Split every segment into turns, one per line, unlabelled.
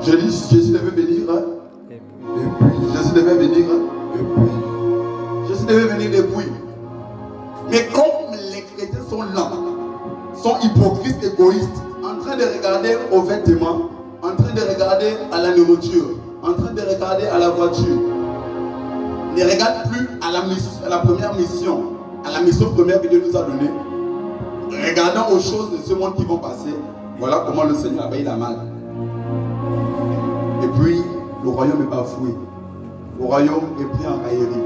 Je dis, Jésus devait venir. Jésus devait venir. Jésus devait venir depuis. Mais comme les chrétiens sont lents, sont hypocrites, égoïstes, en train de regarder aux vêtements, en train de regarder à la nourriture, en train de regarder à la voiture, ne regardent plus à la première mission, à la mission première que Dieu nous a donnée. Regardant aux choses de ce monde qui vont passer, voilà comment le Seigneur a payé la malle. Et puis, le royaume est bafoué. Le royaume est pris en raillerie.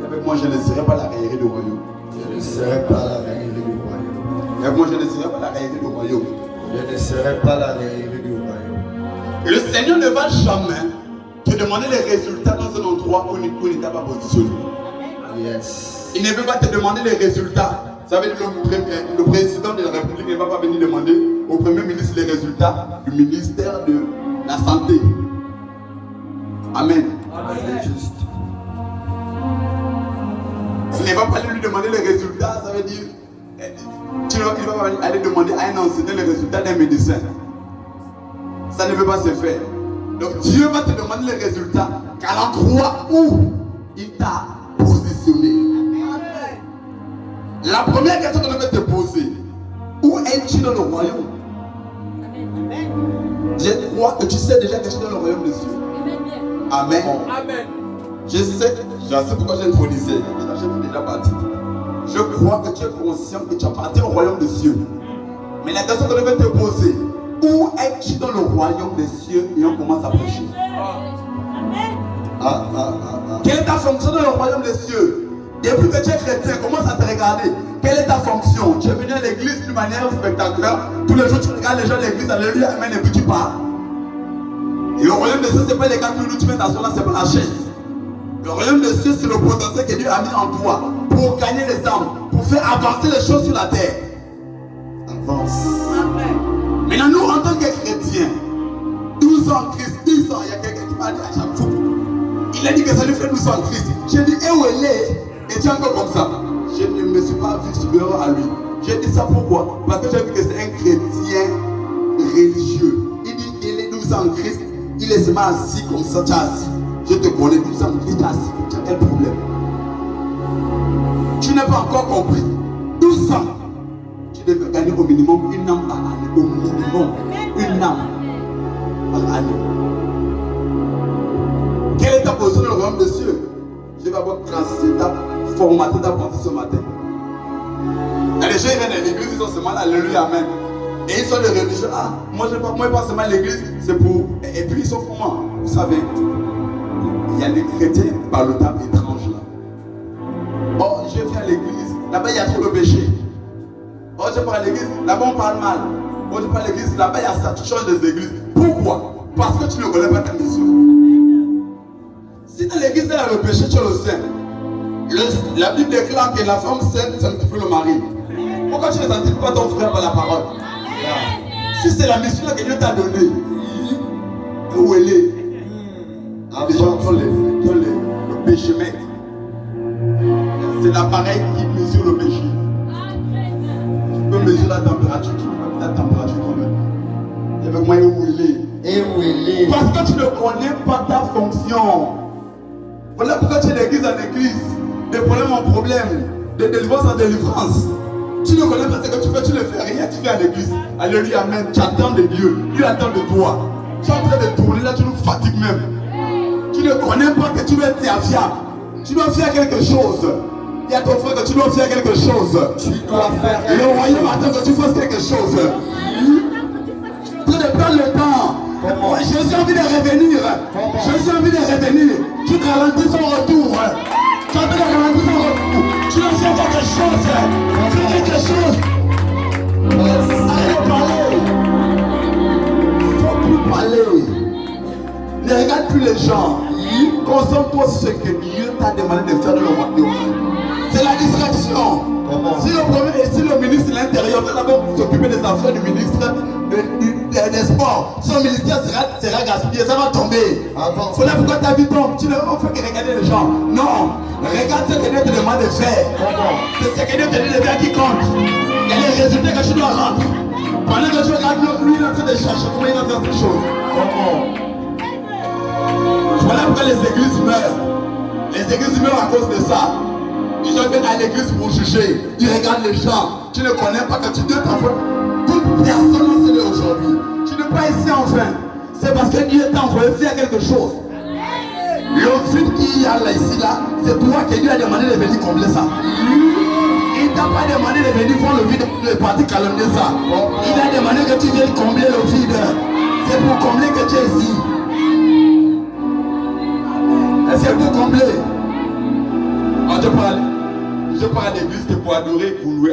Et avec moi, je ne serai pas la raillerie du royaume.
Je ne serai pas la raillerie du royaume.
Et avec moi, je ne serai pas la raillerie du royaume.
Je ne serai pas la raillerie du royaume.
Le Seigneur ne va jamais te demander les résultats dans un endroit où il n'est pas positionné.
Yes.
Il ne veut pas te demander les résultats. Ça veut dire que le président de la République ne va pas venir demander au Premier ministre les résultats du ministère de la Santé. Amen.
Amen. Juste.
Il ne va pas lui demander les résultats. Ça veut dire il va aller demander à un enseignant les résultats d'un médecin. Ça ne peut pas se faire. Donc Dieu va te demander les résultats à l'endroit où il t'a positionné. La première question que je vais te poser, où es-tu dans le royaume? Je crois que tu sais déjà que tu es dans le royaume de Dieu. Amen.
Amen.
Je sais pourquoi j'ai intronisé. J'ai déjà parti. Je crois que tu es conscient que tu appartiens au royaume des cieux. Mais la question que je vais te poser, où es-tu dans le royaume des cieux? Et on commence à prêcher. Quelle est ta fonction dans le royaume des cieux? Depuis que tu es chrétien, commence à te regarder. Quelle est ta fonction? Tu es venu à l'église d'une manière spectaculaire. Tous les jours, tu regardes les gens de l'église, alléluia, amen, et puis tu pars. Et le royaume des cieux, ce n'est pas les gars où tu mets ta soeur là, c'est pas la chaise. Le royaume des cieux, c'est le potentiel que Dieu a mis en toi pour gagner les âmes, pour faire avancer les choses sur la terre.
Avance.
Maintenant, nous, en tant que chrétiens, 12 ans en Christ, 10 ans, il y a quelqu'un qui m'a dit à chaque fois. Il a dit que ça lui fait 12 ans en Christ. J'ai dit, et où elle est? Et tu es encore comme ça. Je ne me suis pas vu supérieur à lui. J'ai dit ça pourquoi? Parce que j'ai vu que c'est un chrétien religieux. Il dit qu'il est 12 ans en Christ. Il est seulement assis comme ça. Tu es assis. Je te connais 12 ans en Christ. Tu es assis. Tu as quel problème? Tu n'as pas encore compris. 12 ans. Tu devais gagner au minimum une âme par année. Au minimum. Une âme par année. Quelle est ta position dans le royaume des cieux? Je vais avoir tracé ta formaté ta pensée ce matin. Il y a des gens qui viennent à l'église, ils sont seulement là, alléluia, amen. Et ils sont des religieux. Ah, moi je passe seulement à l'église, c'est pour. Et puis ils sont comment? Vous savez, il y a des chrétiens par le temps étrange là. Oh, je viens à l'église, là-bas il y a trop de péché. Oh, je pars à l'église, là-bas on parle mal. Oh, je pars à l'église, là-bas il y a ça, tu changes des églises. Pourquoi? Parce que tu ne connais pas ta mission. Si dans l'église il y a le péché, tu le sais. La Bible déclare que la femme sainte sanctifie le mari. Pourquoi tu ne sanctifies pas ton frère par la parole? Si c'est la mission que Dieu t'a donnée, où elle est? Les gens ont le péché, mec. C'est l'appareil qui mesure le péché. Tu peux mesurer la température, tu peux mettre la température toi-même. Et avec moi, où elle est?
Et où elle est?
Parce que tu ne connais pas ta fonction. Voilà pourquoi tu es d'église en église, de problème en problème, de délivrance en délivrance. Tu ne connais pas ce que tu fais, tu ne fais rien, tu fais en église. Alléluia, amen. Tu attends de Dieu, Dieu attend de toi. Tu es en train de tourner là, tu nous fatigues même. Tu ne connais pas que tu dois être serviable. Tu dois faire quelque chose. Il y a ton frère que tu dois faire quelque chose.
Tu dois faire quelque chose.
Le royaume attend que tu fasses quelque chose. Tu ne prends le temps.
Comment?
Je suis envie de revenir.
Comment?
Je suis envie de revenir. Tu ralentis son retour. Tu as envie de ralentir son retour. Tu dois faire quelque chose. Fais quelque chose. Allez parler. Il ne faut plus parler. Ne regarde plus les gens. Concentre-toi sur ce que Dieu t'a demandé de faire dans le royaume. C'est la distraction.
Comment?
Si le ministre de l'Intérieur va d'abord s'occuper des affaires du ministre des Sports, son ministère sera gaspillé, ça va tomber. Voilà pourquoi ta vie tombe. Tu ne fais que regarder les gens. Non. Regarde ce que Dieu te demande de faire. C'est ce que Dieu te dit de faire qui compte. Il y a les résultats que tu dois rendre. Pendant que tu regardes l'autre, lui il est en train de chercher comment il va faire ces choses.
Comment?
Voilà pourquoi les églises meurent. Les églises meurent à cause de ça. Les gens viennent à l'église pour juger. Ils regardent les gens. Tu ne connais pas que tu dois t'envoyer. Toute personne ne sait aujourd'hui. Tu n'es pas ici enfin. C'est parce que Dieu t'a envoyé faire quelque chose. Le vide qu'il y a là, ici, là, c'est toi que Dieu a demandé de venir combler ça. Il ne t'a pas demandé de venir voir le vide et de partir calomnier ça. Il a demandé que tu viennes combler le vide. C'est pour combler que tu es ici. C'est pour combler. Oh, je parle à l'église que pour adorer, pour louer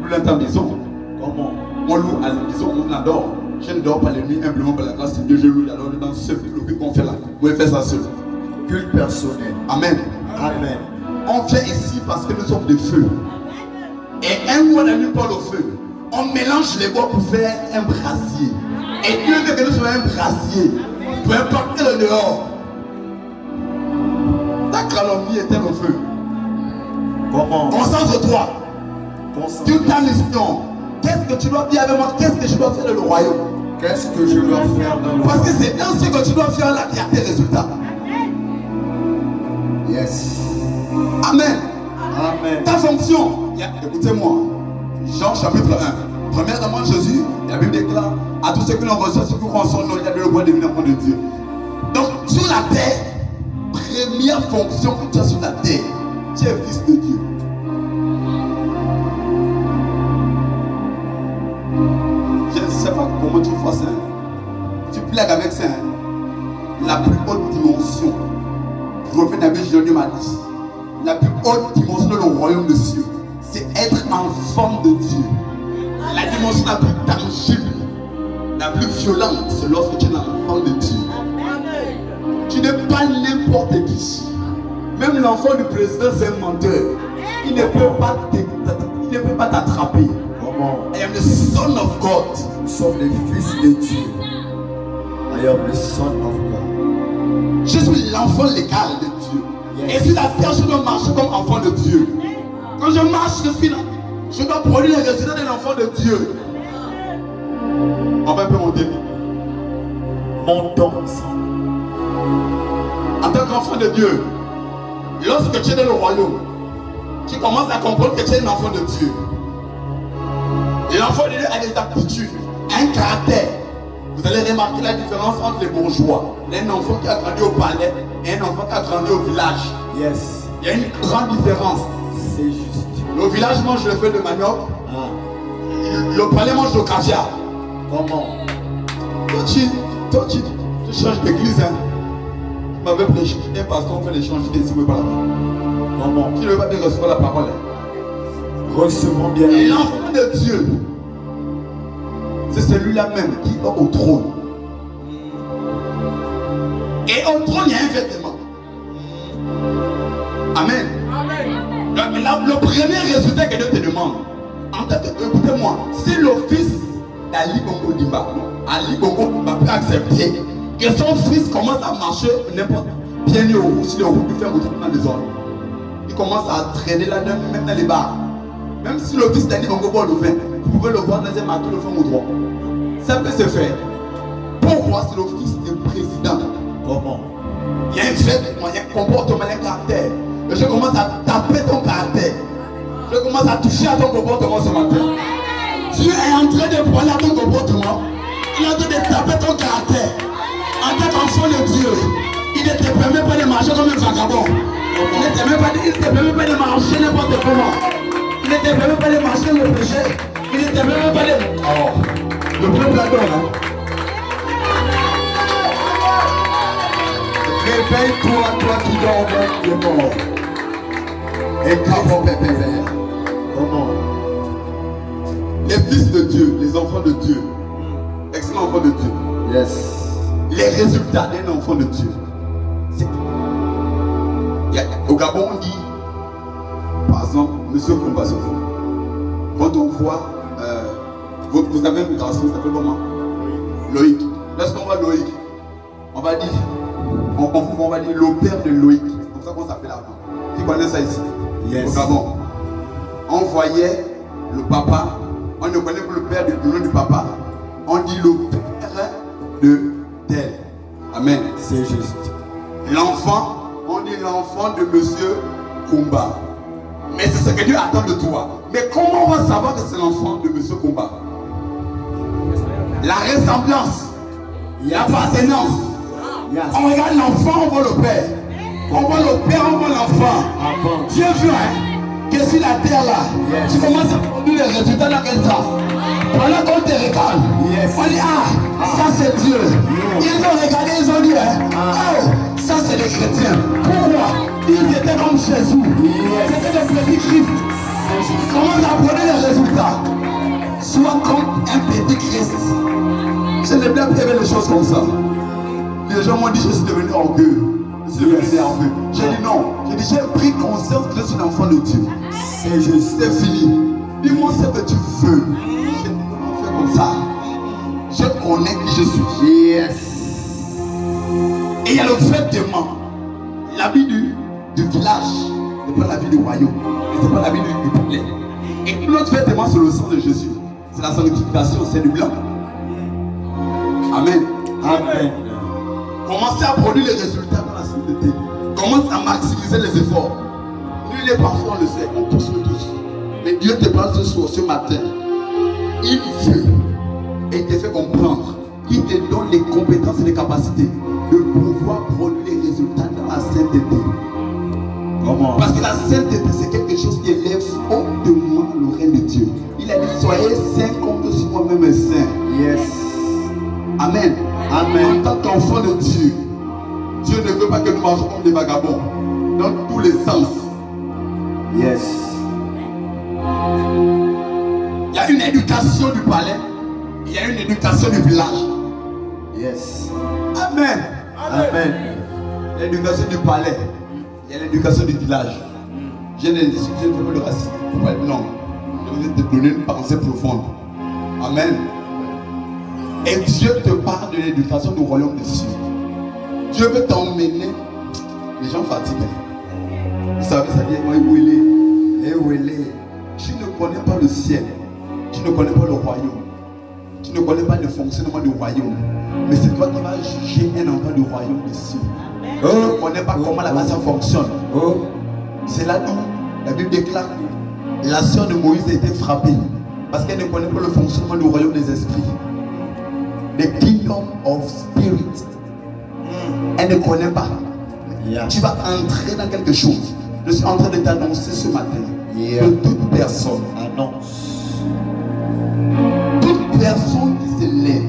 dans ta maison.
Comment?
On loue à la maison, on adore. Je ne dors pas les nuits simplement par la grâce de Dieu. Je loue alors dans ce culte qu'on fait là. Vous pouvez faire ça seul.
Culte personnel.
Amen.
Amen.
On vient ici parce que nous sommes des feux. Et un bois n'allume pas le feu. On mélange les bois pour faire un brasier. Et Dieu veut que nous soyons un brasier. Pour impacter le dehors. Ta calomnie est un feu.
Comment?
Concentre-toi sur ta mission. Qu'est-ce que tu dois dire avec moi? Qu'est-ce que je dois faire dans le royaume?
Qu'est-ce que je dois faire dans le
Parce que c'est dans ce que tu dois faire là qu'il y a tes résultats.
Yes.
Amen.
Amen.
Ta fonction. Écoutez-moi. Jean chapitre 1. Premièrement, Jésus, la Bible déclare à tous ceux qui l'ont reçu, ceux qui croient en son nom, il y a le point de venir enfant de Dieu. Donc, sur la terre, première fonction que tu as sur la terre, tu es fils de Dieu. Je ne sais pas comment tu fais ça. Tu plaques avec ça. La plus haute dimension. Prophète Nabi Jérémie m'a dit. La plus haute dimension de le royaume de Dieu, c'est être enfant de Dieu. La dimension la plus tangible, la plus violente, c'est lorsque tu es un enfant de Dieu. Tu n'es pas n'importe qui. Même l'enfant du président, c'est un menteur. Il ne peut pas t'attraper.
Comment?
I am the son of God.
Nous sommes les fils de Dieu. I am the son of God.
Je suis l'enfant légal de Dieu.
Yes.
Et sur la terre, je dois marcher comme enfant de Dieu. Quand je marche, je dois produire les résultats d'un enfant de Dieu. On va un peu monter.
Montons ensemble.
En tant qu'enfant de Dieu, lorsque tu es dans le royaume, tu commences à comprendre que tu es un enfant de Dieu. Et l'enfant de Dieu a des aptitudes, un caractère. Vous allez remarquer la différence entre les bourgeois. Un enfant qui a grandi au palais et un enfant qui a grandi au village.
Yes.
Il y a une grande différence.
C'est juste.
Le village mange le feu de manioc.
Ah.
Le palais mange le caviar.
Comment?
Toi, tu changes d'église. Hein. Tu m'avais prêché un pasteur, on fait l'échange d'ici, mais pas là-bas.
Comment?
Tu ne veux pas bien recevoir la parole. Hein.
Recevons bien.
L'enfant de Dieu, c'est celui-là même qui est au trône. Et au trône, il y a un vêtement. Amen. Le premier résultat que Dieu te demande, écoutez-moi, si le fils d'Ali Bongo Dimba, Ali Bongo Dimba peut accepter que son fils commence à marcher n'importe bien où, si le route lui fait un retour dans les zones, il commence à traîner là-dedans, même dans les bars. Même si le fils d'Ali Bongo boit le vin, vous pouvez le voir dans un marteau, le faire au droit. Ça peut se faire. Pourquoi c'est le fils du président?
Comment?
Il y a un vêtement, il y a un comportement, il y a un caractère. Et je commence à taper ton caractère. Je commence à toucher à ton comportement ce matin. Dieu est en train de parler à ton comportement. Il est en train de taper ton caractère. En tant qu'enfant de Dieu, il ne te permet pas de marcher comme un vagabond. Il ne te permet pas de marcher n'importe comment. Il ne te permet pas de marcher le péché. Il ne te permet pas de... Oh, le peuple adore, hein?
Réveille-toi, toi qui dors dans le mort. Et comment?
Les fils de Dieu, les enfants de Dieu, excellents enfants de Dieu.
Yes.
Les résultats d'un enfant de Dieu. Au Gabon, on dit, par exemple, monsieur Kumbasovo, quand on voit, vous avez un garçon, il s'appelle comment? Loïc. Lorsqu'on voit Loïc, on va dire, on va dire le père de Loïc. C'est comme ça qu'on s'appelle avant. Qui connaît ça ici?
Yes.
Au Gabon. On voyait le papa, on On ne connaît plus le père du nom du papa. On dit le père de tel. Amen.
C'est juste.
L'enfant, on dit l'enfant de monsieur Kumba. Mais c'est ce que Dieu attend de toi. Mais comment on va savoir que c'est l'enfant de monsieur Kumba? La ressemblance, l'appartenance.
Yes.
On regarde l'enfant, on voit le père. On voit le père, on voit l'enfant. Dieu veut que sur la terre là, tu commences à produire les résultats dans quel temps? Pendant qu'on te regarde, on dit ça c'est Dieu. Ils ont regardé, ils ont dit oh, ça c'est les chrétiens. Pourquoi? Ils étaient comme Jésus. C'était le petit Christ. Comment à produire les résultats? Sois comme un petit Christ. Je n'ai pas aimé les choses comme ça. Les gens m'ont dit je suis devenu orgueilleux. Je suis devenu orgueilleux. J'ai dit non. J'ai dit j'ai pris conscience que je suis l'enfant de Dieu. C'est juste, c'est fini. Dis-moi ce que tu veux. Je dis comment faire comme ça. Je connais qui je suis.
Yes.
Et il y a le vêtement. La vie du village n'est pas la vie du royaume. Ce n'est pas la vie du palais. Et notre vêtement c'est le sang de Jésus. C'est la sanctification, c'est du blanc. Amen.
Amen.
Commencez à produire les résultats dans la sainteté. Commence à maximiser les efforts. Nul n'est parfois, on le sait, on tous le tous. Mais Dieu te parle ce soir, ce matin. Il veut et te fait comprendre. Il te donne les compétences et les capacités de pouvoir produire les résultats dans la sainteté.
Comment?
Parce que la sainteté, c'est quelque chose qui élève hautement le règne de Dieu. Il a dit, soyez saints comme je suis moi-même saint.
Yes.
Amen.
Amen.
En tant qu'enfant de Dieu, Dieu ne veut pas que nous marchions comme des vagabonds dans tous les sens.
Yes.
Il y a une éducation du palais, il y a une éducation du village.
Yes.
Amen.
Amen.
L'éducation du palais, il y a l'éducation du village. Je ne fais pas de racisme. Non. Je vais te donner une pensée profonde. Amen. Et Dieu te parle de l'éducation du royaume des cieux. Dieu veut t'emmener. Les gens fatigués. Vous savez, ça dit où il est.
Et où il est.
Tu ne connais pas le ciel. Tu ne connais pas le royaume. Tu ne connais pas le fonctionnement du royaume. Mais c'est toi qui vas juger un enfant du royaume des cieux. Tu ne connais pas comment la base fonctionne. C'est là où la Bible déclare que la sœur de Moïse a été frappée. Parce qu'elle ne connaît pas le fonctionnement du royaume des esprits. The kingdom of spirit. Elle ne connaît pas. Tu vas entrer dans quelque chose. Je suis en train de t'annoncer ce matin que toute personne,
Annonce.
toute personne qui se lève